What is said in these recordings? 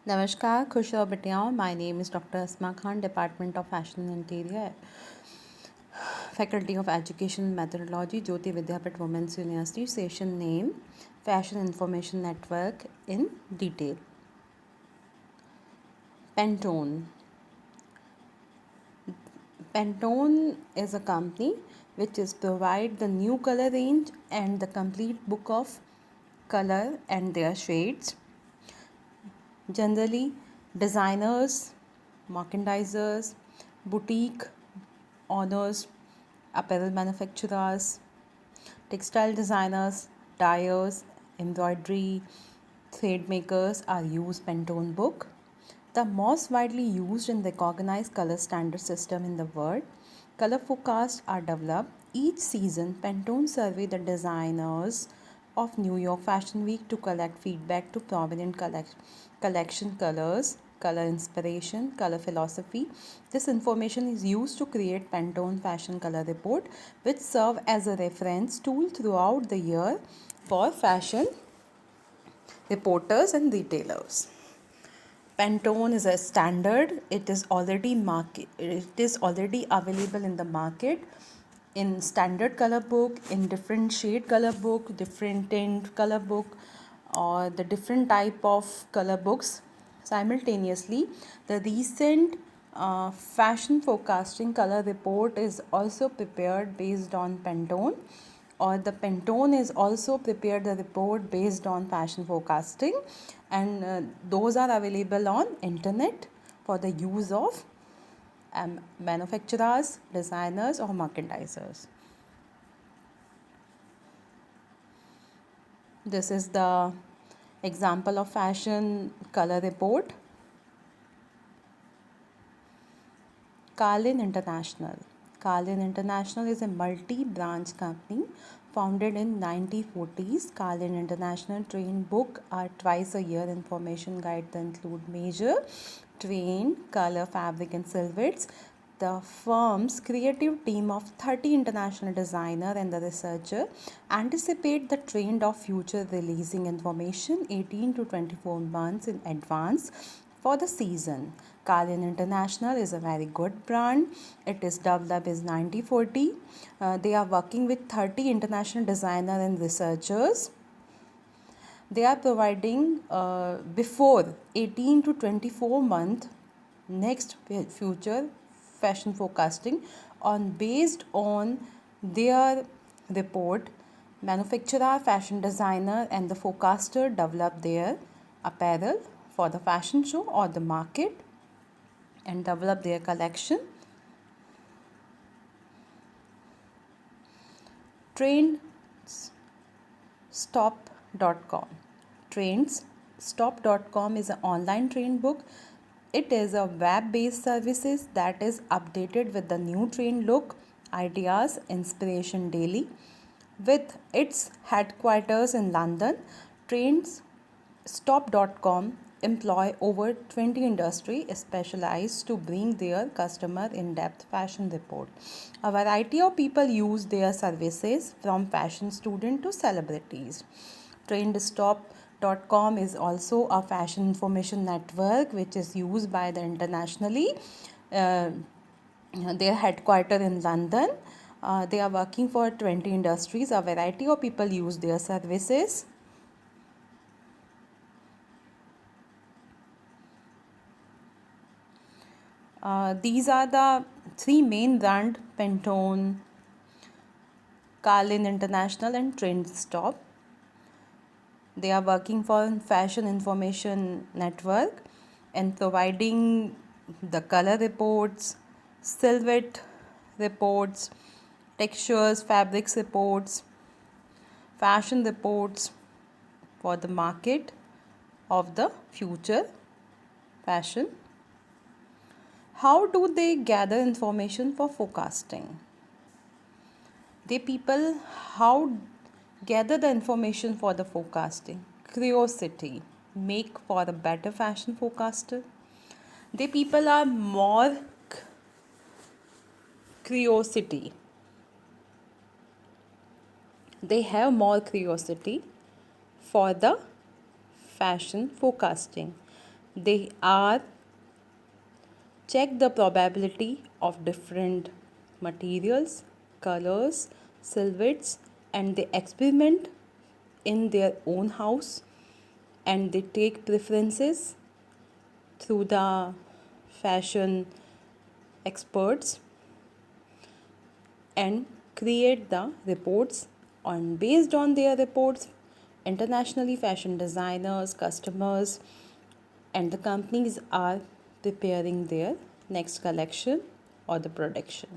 Namaskar, Khushro Batiao. My name is Dr. Asma Khan, Department of Fashion and Interior, Faculty of Education and Methodology, Jyoti Vidyapat Women's University. Session name Fashion Information Network in detail. Pantone. Pantone is a company which is provide the new color range and the complete book of color and their shades. Generally, designers, merchandisers, boutique owners, apparel manufacturers, textile designers, dyers, embroidery, thread makers are used Pantone book. The most widely used and recognized color standard system in the world. Color forecasts are developed each season. Pantone survey the designers of New York Fashion Week to collect feedback to prominent collection colors, color inspiration, color philosophy. This information is used to create Pantone Fashion Color Report, which serve as a reference tool throughout the year for fashion reporters and retailers. Pantone is a standard. It is already available in the market in standard color book, in different shade color book, different tint color book, or the different type of color books. Simultaneously, the recent fashion forecasting color report is also prepared based on Pantone, or the Pantone is also prepared the report based on fashion forecasting, and those are available on internet for the use of manufacturers, designers, or merchandisers. This is the example of fashion color report. Carlin International. Carlin International is a multi-branch company founded in 1940s. Carlin International train book are twice a year information guide that include major train, color, fabric and silhouettes. The firm's creative team of 30 international designer and the researcher anticipate the trend of future, releasing information 18 to 24 months in advance for the season. Kalyan International is a very good brand. It is developed in 1940. They are working with 30 international designers and researchers. They are providing before 18 to 24 month next future fashion forecasting on based on their report. Manufacturer, fashion designer and the forecaster develop their apparel for the fashion show or the market and develop their collection. Trendstop.com. Trendstop.com is an online trend book. It is a web-based services that is updated with the new trend look, ideas, inspiration daily. With its headquarters in London, Trendstop.com employ over 20 industry specialized to bring their customer in-depth fashion report. A variety of people use their services from fashion student to celebrities. Trendstop.com is also a fashion information network which is used by the internationally. Their headquarters in London. They are working for 20 industries. A variety of people use their services. These are the three main brands: Pantone, Carlin International and Trendstop. They are working for fashion information network and providing the color reports, silhouette reports, textures, fabrics reports, fashion reports for the market of the future fashion. How do they gather information for forecasting? They people how gather the information for the forecasting. Curiosity make for a better fashion forecaster. They people are more curiosity. They have more curiosity for the fashion forecasting. They are check the probability of different materials, colors, silhouettes, and they experiment in their own house, and they take preferences through the fashion experts and create the reports. On based on their reports, internationally fashion designers, customers, and the companies are preparing their next collection or the production.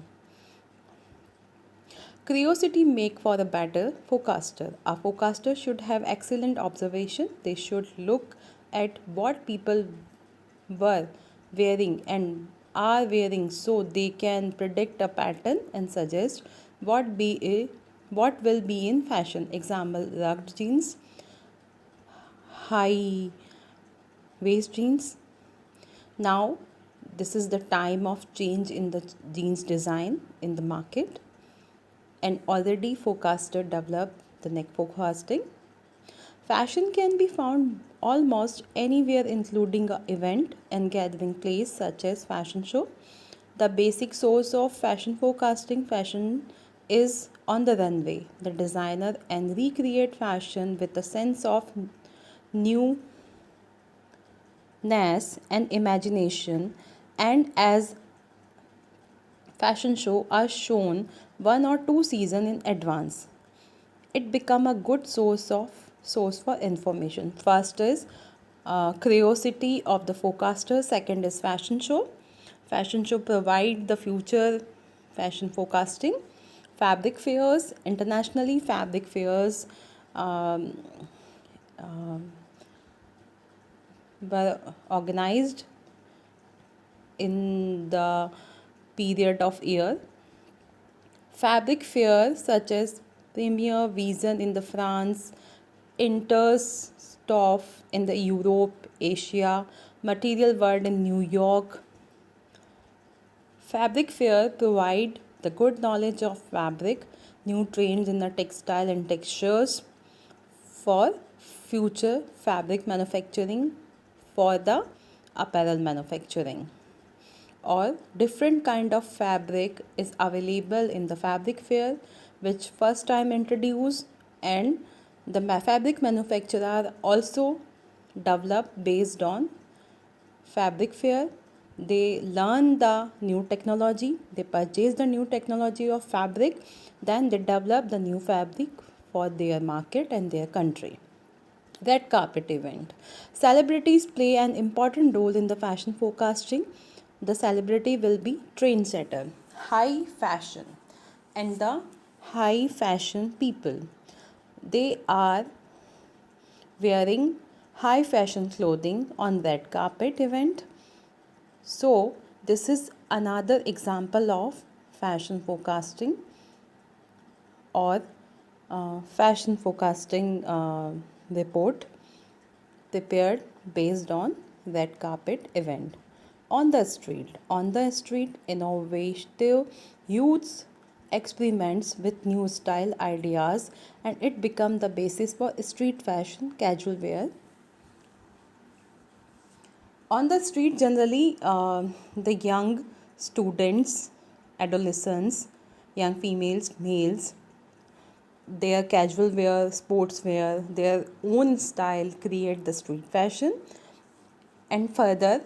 Curiosity make for a better forecaster. A forecaster should have excellent observation. They should look at what people were wearing and are wearing, so they can predict a pattern and suggest what will be in fashion. Example: rugged jeans, high waist jeans. Now this is the time of change in the jeans design in the market, and already forecaster developed the neck forecasting. Fashion can be found almost anywhere, including an event and gathering place such as fashion show. The basic source of fashion forecasting: fashion is on the runway. The designer and recreate fashion with a sense of newness and imagination, and as fashion show are shown 1 or 2 seasons in advance, it become a good source for information. First is curiosity of the forecaster. Second is fashion show. Fashion show provide the future fashion forecasting. Fabric fairs, internationally fabric fairs um, were organized in the period of year. Fabric fairs such as Premier Vision in the France, Interstoff in the Europe, Asia, Material World in New York. Fabric fair provide the good knowledge of fabric, new trends in the textile and textures for future fabric manufacturing, for the apparel manufacturing, or different kind of fabric is available in the fabric fair which first time introduced, and the fabric manufacturer also develop based on fabric fair. They learn the new technology, they purchase the new technology of fabric, then they develop the new fabric for their market and their country. Red carpet event. Celebrities play an important role in the fashion forecasting. The celebrity will be trendsetter, high fashion, and the high fashion people. They are wearing high fashion clothing on red carpet event. So this is another example of fashion forecasting or fashion forecasting report prepared based on red carpet event. On the street, innovative youths experiments with new style ideas, and it become the basis for street fashion casual wear. On the street, generally, the young students, adolescents, young females, males, their casual wear, sports wear, their own style create the street fashion. And further,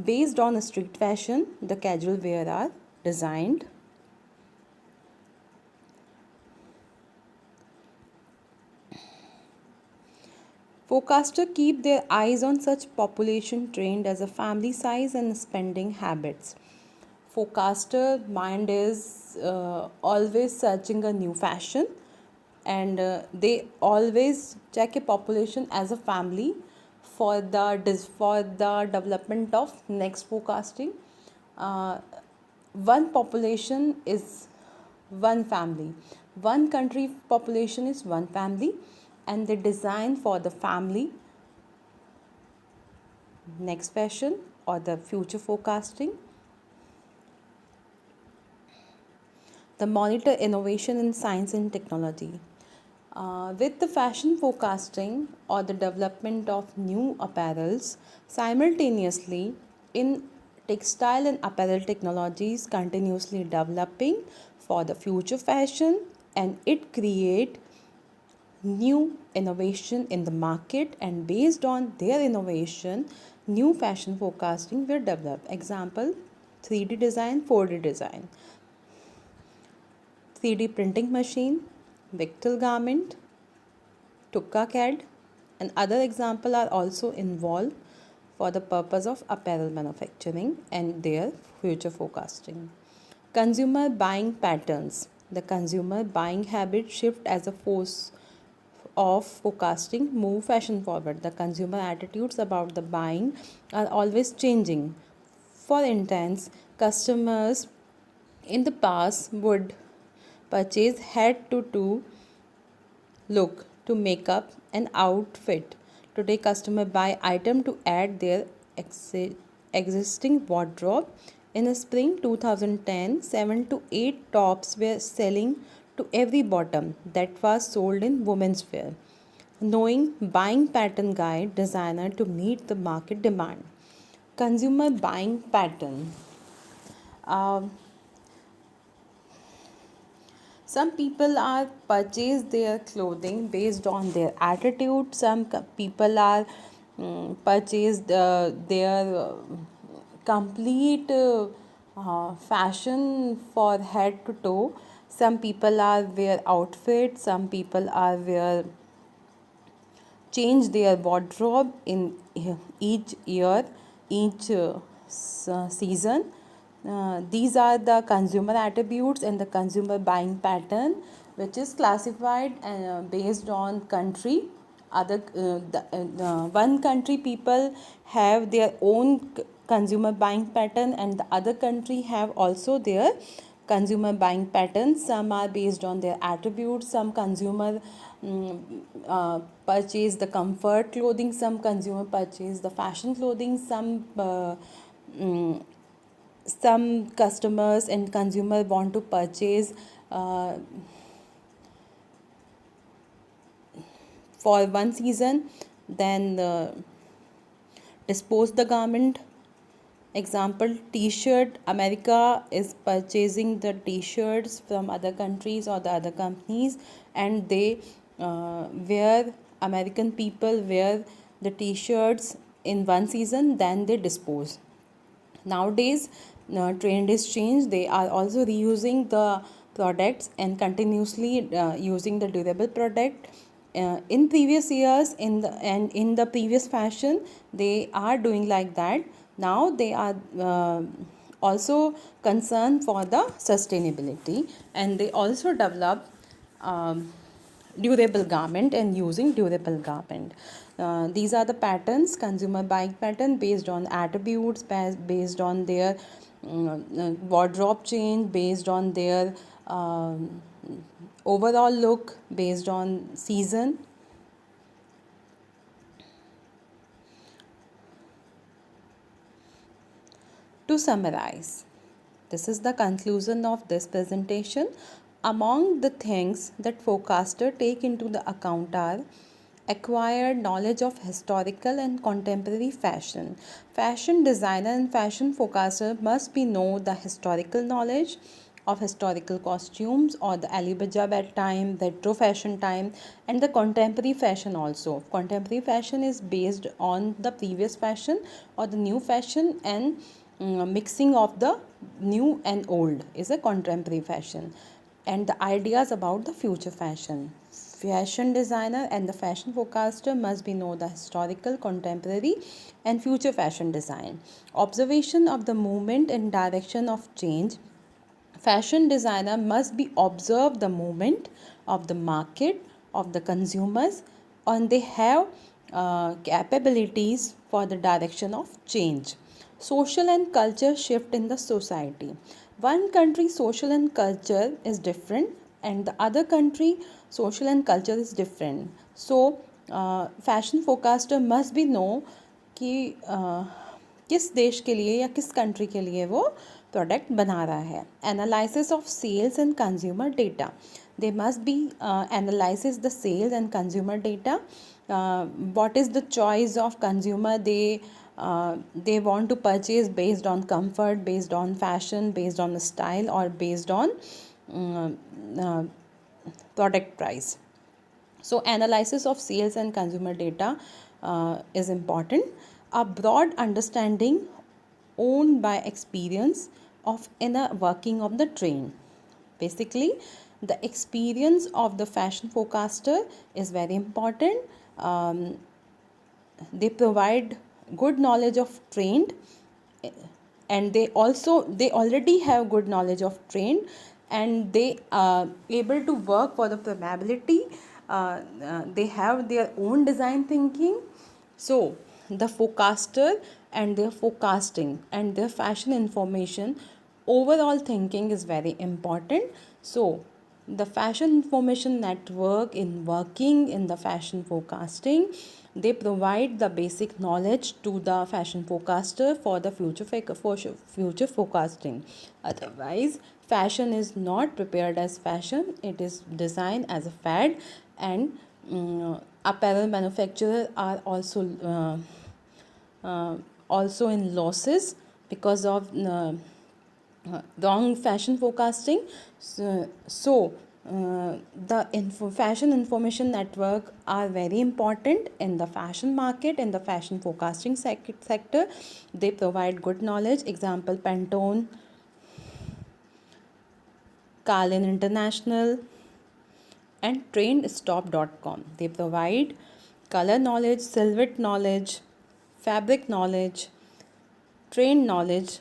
based on street fashion, the casual wear are designed. Forecasters keep their eyes on such population trend as a family size and spending habits. Forecaster mind is always searching a new fashion, and they always check a population as a family for the development of next forecasting. uh, one population is one family, one country population is one family, and they design for the family next fashion or the future forecasting. The monitor innovation in science and technology. With the fashion forecasting or the development of new apparels, simultaneously in textile and apparel technologies continuously developing for the future fashion, and it create new innovation in the market, and based on their innovation new fashion forecasting will develop. Example, 3D design, 4D design, 3D printing machine, Victal garment, Tukka CAD, and other examples are also involved for the purpose of apparel manufacturing and their future forecasting. Consumer buying patterns. The consumer buying habit shift as a force of forecasting move fashion forward. The consumer attitudes about the buying are always changing. For instance, customers in the past would purchase head to toe look to make up an outfit. Today, customers buy item to add their existing wardrobe. In spring 2010, 7 to 8 tops were selling to every bottom that was sold in women's wear. Knowing buying pattern guide designer to meet the market demand. Consumer buying pattern. Um, Some people are purchase their clothing based on their attitude. Some people are purchased their complete fashion for head to toe. Some people are wear outfits. Some people are wear change their wardrobe in each year, each season. These are the consumer attributes and the consumer buying pattern, which is classified based on country. One country people have their own consumer buying pattern, and the other country have also their consumer buying patterns. Some are based on their attributes. Some consumer purchase the comfort clothing, some consumer purchase the fashion clothing, mm, some customers and consumer want to purchase uh, for one season, then dispose the garment. Example, t-shirt. America is purchasing the t-shirts from other countries or the other companies, and they wear, American people wear the t-shirts in one season, then they dispose. Nowadays trend is changed. They are also reusing the products and continuously using the durable product. In previous years in the previous fashion they are doing like that. Now they are also concerned for the sustainability, and they also develop durable garment and using durable garment. These are the patterns, consumer buying pattern based on attributes, based on their wardrobe change, based on their overall look, based on season. To summarize, this is the conclusion of this presentation. Among the things that forecaster take into the account are acquired knowledge of historical and contemporary fashion. Fashion designer and fashion forecaster must be know the historical knowledge of historical costumes or the Alibaba time, retro fashion time, and the contemporary fashion also. Contemporary fashion is based on the previous fashion or the new fashion, and mixing of the new and old is a contemporary fashion, and the ideas about the future fashion. Fashion designer and the fashion forecaster must be know the historical, contemporary, and future fashion design. Observation of the movement and direction of change. Fashion designer must be observe the movement of the market of the consumers, and they have capabilities for the direction of change. Social and culture shift in the society. One country social and culture is different, and the other country social and culture is different. So fashion forecaster must be know कि किस देश के लिए या किस country के लिए वो प्रोडक्ट बना रहा है. Analysis of sales and consumer data. They must be analyzes the sales and consumer data. What is the choice of consumer? They want to purchase based on comfort, based on fashion, based on the style, or based on uh, uh, product price. So analysis of sales and consumer data is important. A broad understanding owned by experience of inner working of the train. Basically, the experience of the fashion forecaster is very important. They provide good knowledge of trained, and they already have good knowledge of trained, and they are able to work for the probability. They have their own design thinking. So the forecaster and their forecasting and their fashion information overall thinking is very important. So the fashion information network in working in the fashion forecasting, they provide the basic knowledge to the fashion forecaster for the future forecasting. Otherwise, fashion is not prepared as fashion, it is designed as a fad. And apparel manufacturers are also in losses because of wrong fashion forecasting. The fashion information network are very important in the fashion market, in the fashion forecasting sector. They provide good knowledge. Example: Pantone, Carlin International, and TrendStop.com. They provide color knowledge, silhouette knowledge, fabric knowledge, trend knowledge.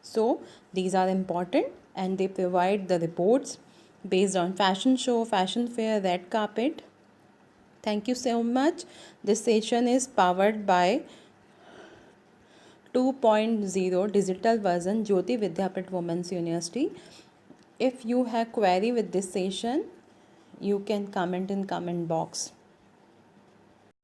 So these are important, and they provide the reports based on fashion show, fashion fair, red carpet. Thank you so much. This session is powered by 2.0 digital version Jyoti Vidyapit Women's University. If you have query with this session, you can comment in comment box.